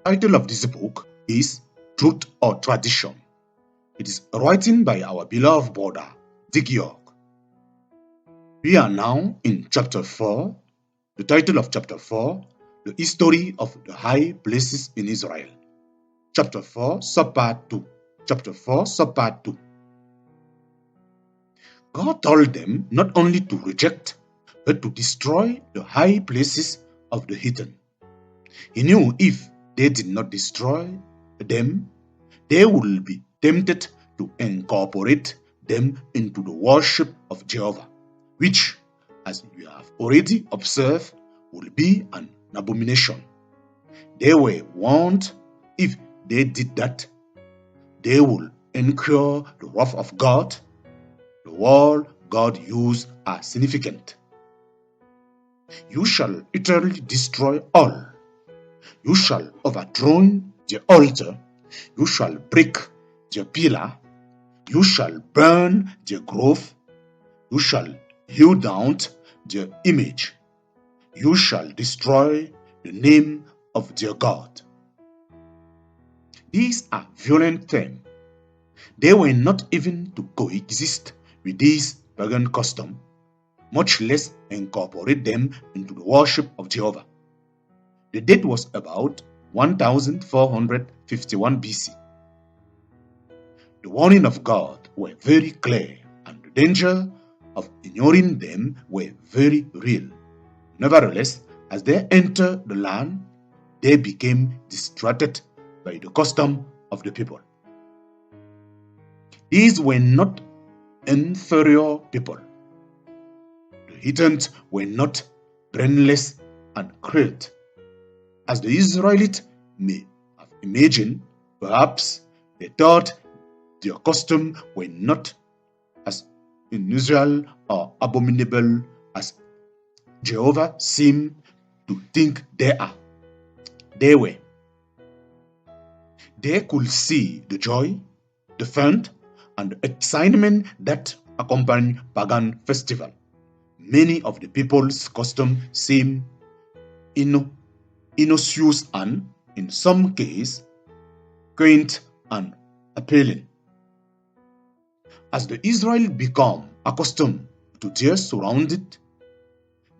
title of this book is Truth or Tradition. It is written by our beloved brother, Dick York. We are now in chapter 4. The title of chapter 4, The History of the High Places in Israel. Chapter 4, subpart 2. Chapter 4, subpart 2. God told them not only to reject, but to destroy the high places of the heathen. He knew if they did not destroy them, they would be tempted to incorporate them into the worship of Jehovah, which, as you have already observed, will be an abomination. They were warned if they did that, they will incur the wrath of God. The word God used are significant. You shall utterly destroy all. You shall overthrow the altar. You shall break the pillar. You shall burn the grove. You shall hew down the image. You shall destroy the name of their God. These are violent things. They were not even to coexist with this pagan custom, much less incorporate them into the worship of Jehovah. The date was about 1451 BC. The warning of God were very clear, and the danger of ignoring them were very real. Nevertheless, as they entered the land, they became distracted by the custom of the people. These were not inferior people. The heathens were not brainless and cruel. As the Israelites may have imagined, perhaps they thought their customs were not as unusual or abominable as Jehovah seemed to think they are. They were. They could see the joy, the fun, and the excitement that accompany pagan festival. Many of the people's customs seem innocuous and, in some cases, quaint and appealing. As the Israelites became accustomed to their surroundings,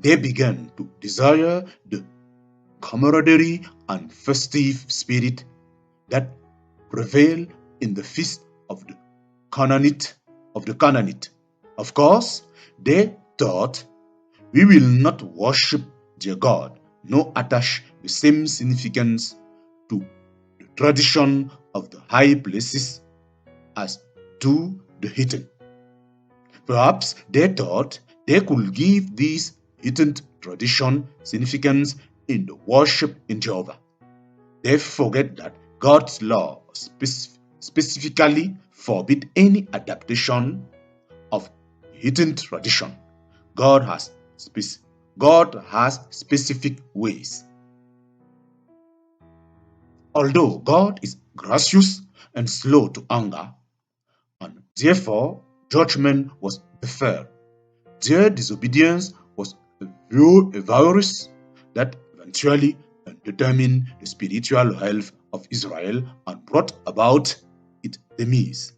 they began to desire the camaraderie and festive spirit that prevailed in the feast of the Canaanite. Of course, they thought, we will not worship their God, nor attach the same significance to the tradition of the high places as do the heathen. Perhaps they thought they could give this heathen tradition significance in the worship in Jehovah. They forget that God's law specifically forbid any adaptation of heathen tradition. God has specific ways. Although God is gracious and slow to anger, and therefore judgment was deferred, their disobedience was a virus that eventually determined the spiritual health of Israel and brought about its demise.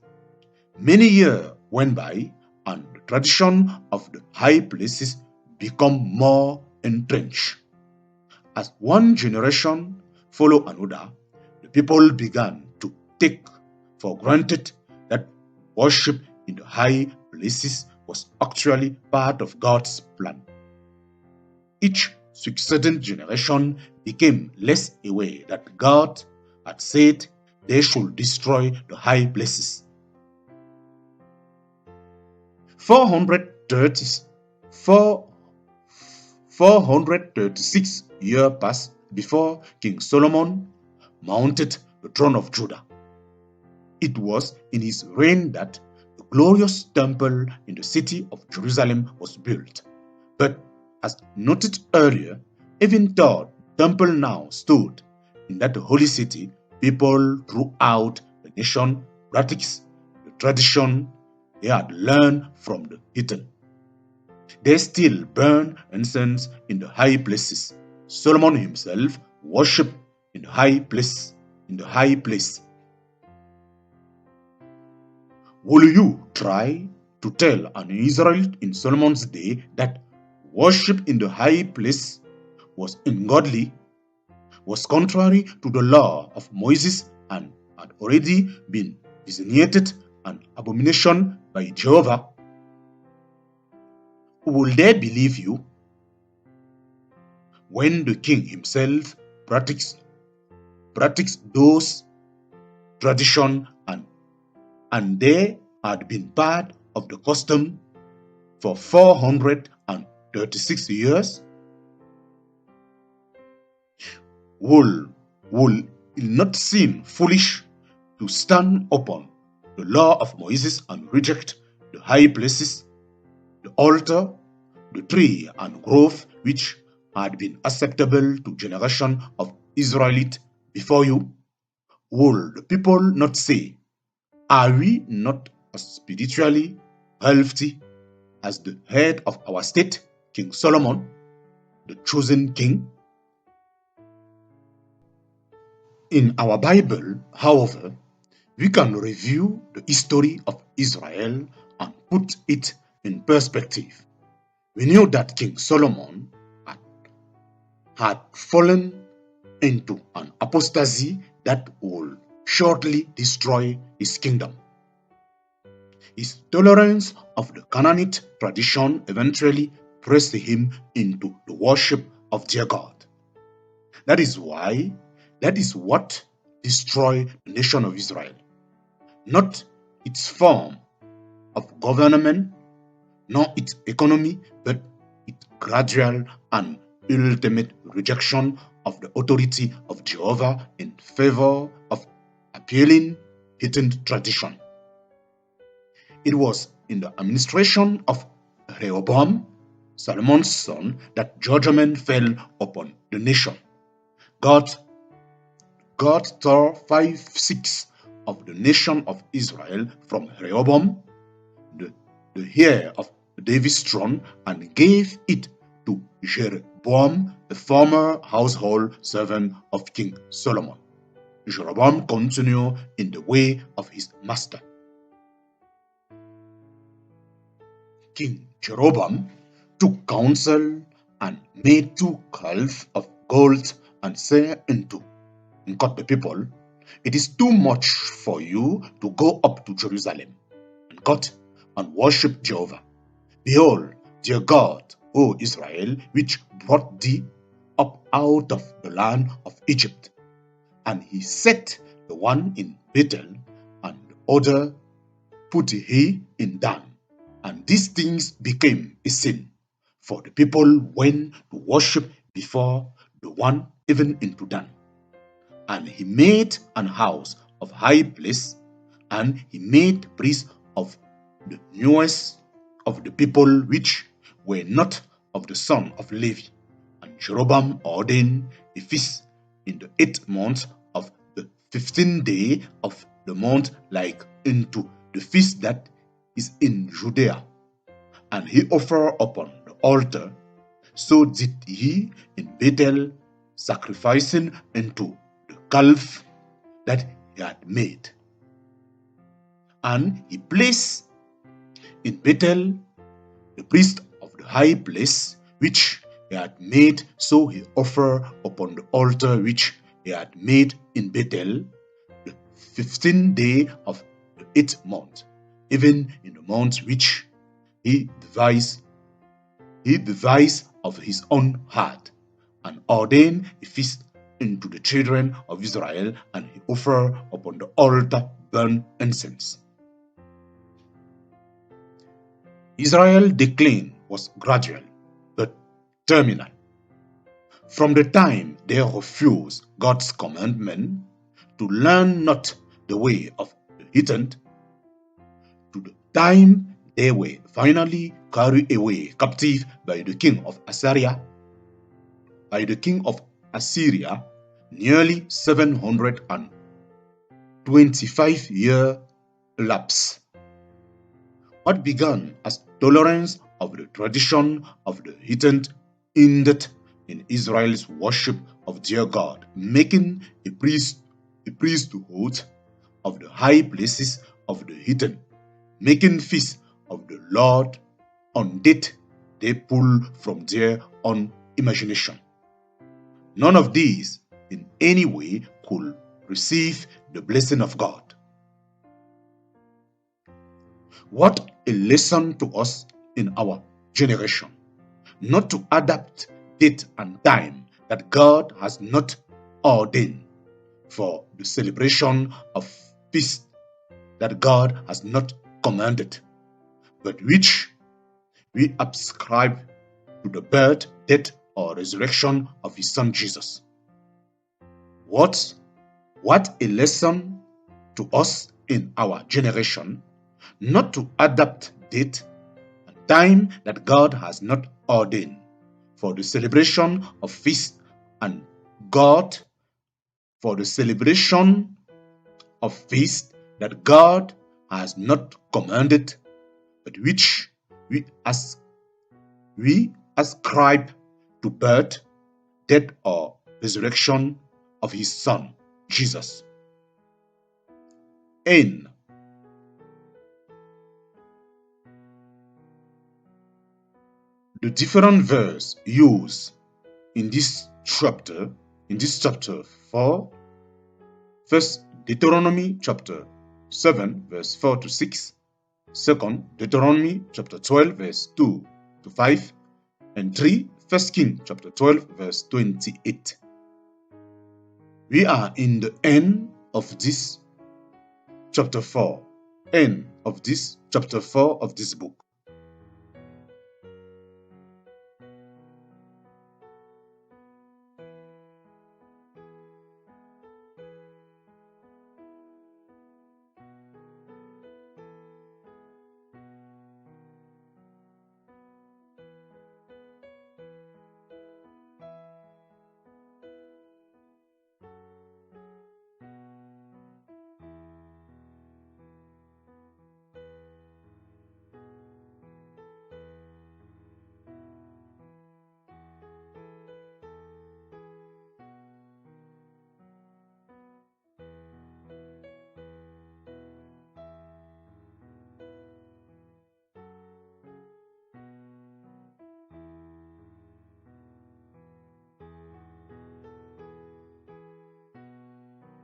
Many years went by, and the tradition of the high places became more entrenched. As one generation followed another, the people began to take for granted that worship in the high places was actually part of God's plan. Each succeeding generation became less aware that God had said they should destroy the high places. 436 years passed before King Solomon mounted the throne of Judah. It was in his reign that the glorious temple in the city of Jerusalem was built. But as noted earlier, even though the temple now stood in that holy city, people throughout the nation practiced the tradition they had learned from the heathen. They still burn incense in the high places. Solomon himself worshipped in the high place, in the high place. Will you try to tell an Israelite in Solomon's day that worship in the high place was ungodly, was contrary to the law of Moses, and had already been designated an abomination by Jehovah? Will they believe you when the king himself practiced those traditions and they had been part of the custom for 436 years? Will it not seem foolish to stand upon the law of Moses and reject the high places, the altar, the tree and grove which had been acceptable to generation of Israelites before you? Will the people not say, are we not as spiritually healthy as the head of our state, King Solomon, the chosen king? In our Bible, however, we can review the history of Israel and put it in perspective. We knew that King Solomon had fallen into an apostasy that would shortly destroy his kingdom. His tolerance of the Canaanite tradition eventually pressed him into the worship of their God. That is what destroyed the nation of Israel. Not its form of government, nor its economy, but its gradual and ultimate rejection of the authority of Jehovah in favor of appealing heathen tradition. It was in the administration of Rehoboam, Solomon's son, that judgment fell upon the nation. God tore 5/6 of the nation of Israel from Rehoboam, the heir of David's throne, and gave it to Jeroboam, the former household servant of King Solomon. Jeroboam continued in the way of his master. King Jeroboam took counsel and made 2 calves of gold and said unto the people, it is too much for you to go up to Jerusalem and cut and worship Jehovah. Behold, their God, O Israel, which brought thee up out of the land of Egypt. And he set the one in Bethel, and the other put he in Dan. And these things became a sin, for the people went to worship before the one even into Dan. And he made an house of high place, and he made priests of the newest of the people which were not of the son of Levi. And Jeroboam ordained a feast in the 8th month of the 15th day of the month, like unto the feast that is in Judea. And he offered upon the altar. So did he in Bethel, sacrificing unto the calf that he had made. And he placed in Bethel the priest of the high place which he had made. So he offered upon the altar which he had made in Bethel the 15th day of the 8th month, even in the month which he devised of his own heart, and ordained a feast unto the children of Israel, and he offered upon the altar burnt incense. Israel's decline was gradual but terminal. From the time they refused God's commandment to learn not the way of the heathen, to the time they were finally carried away captive by the king of Assyria, nearly 725 years elapsed. What began as tolerance of the tradition of the heathen ended in Israel's worship of their God, making a priesthood of the high places of the heathen, making feasts of the Lord on date they pull from their own imagination. None of these in any way could receive the blessing of God. What a lesson to us in our generation, not to adapt date and time that God has not ordained for the celebration of feast that God has not commanded, but which we ascribe to the birth, death, or resurrection of his son Jesus. What a lesson to us in our generation, not to adapt date and time that God has not ordained for the celebration of feast and God for the celebration of feast that God has not commanded, but which we ascribe to birth, death, or resurrection of his son, Jesus. In the different verse used in this chapter 4, first Deuteronomy chapter 7 verse 4 to 6, second Deuteronomy chapter 12 verse 2 to 5, and 3 First King chapter 12 verse 28. We are in the end of this chapter 4, end of this chapter 4 of this book.